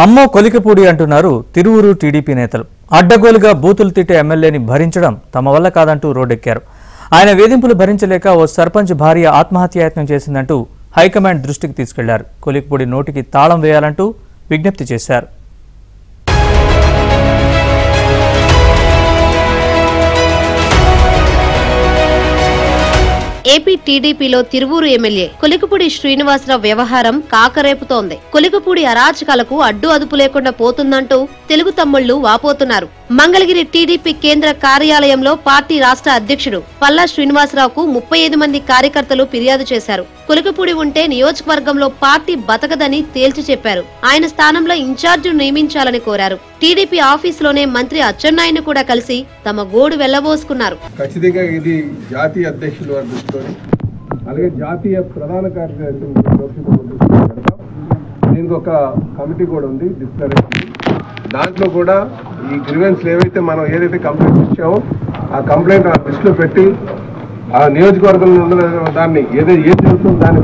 అమ్మో కొలికపూడి అంటున్నారు తిరువూరు టీడీపీ నేతలు. అడ్డగోలుగా బూతులు తిట్టే ఎమ్మెల్యేని భరించడం తమ వల్ల కాదంటూ రోడ్డెక్కారు. ఆయన వేధింపులు భరించలేక ఓ సర్పంచ్ భార్య ఆత్మహత్యాయత్నం చేసిందంటూ హైకమాండ్ దృష్టికి తీసుకెళ్లారు. కొలికపూడి నోటికి తాళం వేయాలంటూ విజ్ఞప్తి చేశారు. ఏపీ టీడీపీలో తిరువూరు ఎమ్మెల్యే కొలికపూడి శ్రీనివాసరావు వ్యవహారం కాకరేపుతోంది. కొలికపూడి అరాచకాలకు అడ్డు అదుపు లేకుండా పోతుందంటూ తెలుగు తమ్ముళ్లు వాపోతున్నారు. మంగళగిరి టీడీపీ కేంద్ర కార్యాలయంలో పార్టీ రాష్ట్ర అధ్యక్షుడు పల్లా శ్రీనివాసరావుకు 35 మంది కార్యకర్తలు ఫిర్యాదు చేశారు. కొలికపూడి ఉంటే నియోజకవర్గంలో పార్టీ బతకదని తేల్చి చెప్పారు. ఆయన స్థానంలో ఇన్ఛార్జిను నియమించాలని కోరారు. టీడీపీ ఆఫీసులోనే మంత్రి అచ్చెన్నాయుడు కూడా కలిసి తమ గోడు వెళ్లబోసుకున్నారు. ఖచ్చితంగా ఇది జాతీయ అధ్యక్షులు దృష్టితోని అలాగే జాతీయ ప్రధాన కార్యదర్శి దీనికి ఒక కమిటీ కూడా ఉంది డిస్కషన్. దాంట్లో కూడా ఈ గ్రీవెన్స్లు ఏవైతే మనం ఏదైతే కంప్లైంట్ ఇచ్చామో ఆ కంప్లైంట్ ఆ లిస్టులో పెట్టి ఆ నియోజకవర్గంలో ఉన్న దాన్ని ఏదైతే ఏం జరుగుతుందో దాన్ని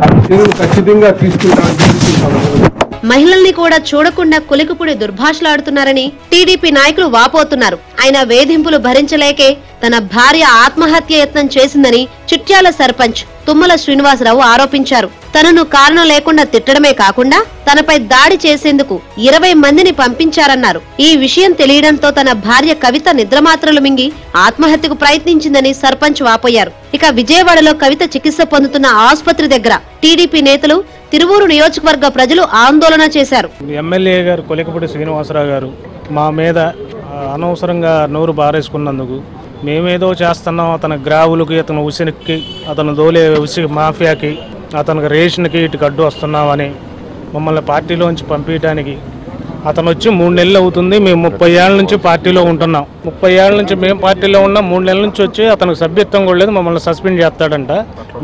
పరిశీలించి ఖచ్చితంగా తీసుకుంటామని. మహిళల్ని కూడా చూడకుండా కొలికపూడి దుర్భాషలాడుతున్నారని టీడీపీ నాయకులు వాపోతున్నారు. ఆయన వేధింపులు భరించలేకే తన భార్య ఆత్మహత్య యత్నం చేసిందని చిట్యాల సర్పంచ్ తుమ్మల శ్రీనివాసరావు ఆరోపించారు. తనను కారణం లేకుండా తిట్టడమే కాకుండా తనపై దాడి చేసేందుకు 20 మందిని పంపించారన్నారు. ఈ విషయం తెలియడంతో తన భార్య కవిత నిద్రమాత్రలు మింగి ఆత్మహత్యకు ప్రయత్నించిందని సర్పంచ్ వాపోయారు. ఇక విజయవాడలో కవిత చికిత్స పొందుతున్న ఆసుపత్రి దగ్గర టీడీపీ నేతలు, తిరువూరు నియోజకవర్గ ప్రజలు ఆందోళన చేశారు. ఎమ్మెల్యే గారు కొలికపూడి శ్రీనివాసరావు గారు మా మీద అనవసరంగా నోరు బారేసుకున్నందుకు మేమేదో చేస్తున్నాం, అతని గ్రావులకి, అతను ఉసినికి, అతను దోలే ఉసి మాఫియాకి, అతనికి రేషన్కి ఇటుకు అడ్డు వస్తున్నామని మమ్మల్ని పార్టీలోంచి పంపించడానికి అతను వచ్చి 3 నెలలు అవుతుంది. మేము 30 ఏళ్ల నుంచి పార్టీలో ఉంటున్నాం. 30 ఏళ్ల నుంచి మేము పార్టీలో ఉన్నాం. 3 నెలల నుంచి వచ్చి అతనికి సభ్యత్వం కూడా లేదు. మమ్మల్ని సస్పెండ్ చేస్తాడంట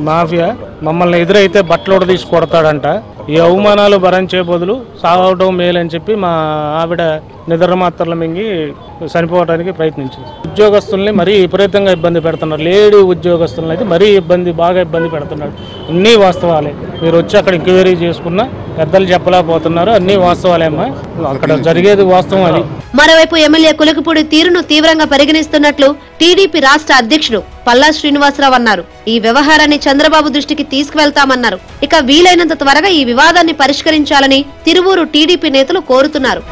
మాఫియా. మమ్మల్ని ఎదురైతే బట్టలు కూడా తీసి కొడతాడంట. ఈ అవమానాలు భరించే బదులు సాగడం మేలని చెప్పి మా ఆవిడ నిద్ర మాత్రలు మింగి చనిపోవడానికి ప్రయత్నించింది. ఉద్యోగస్తుల్ని మరీ విపరీతంగా ఇబ్బంది పెడుతున్నారు. లేడీ ఉద్యోగస్తులను అయితే మరీ బాగా ఇబ్బంది పెడుతున్నాడు. అన్నీ వాస్తవాలే. మీరు వచ్చి అక్కడ ఎంక్వైరీ చేసుకున్న పెద్దలు చెప్పలేకపోతున్నారు. అన్ని వాస్తవాలేమ్మా, అక్కడ జరిగేది వాస్తవం. అది మరోవైపు ఎమ్మెల్యే కొలికపూడి తీరును తీవ్రంగా పరిగణిస్తున్నట్లు టీడీపీ రాష్ట్ర అధ్యక్షుడు పల్లా శ్రీనివాసరావు అన్నారు. ఈ వ్యవహారాన్ని చంద్రబాబు దృష్టికి తీసుకువెళ్తామన్నారు. ఇక వీలైనంత త్వరగా ఈ వివాదాన్ని పరిష్కరించాలని తిరువూరు టీడీపీ నేతలు కోరుతున్నారు.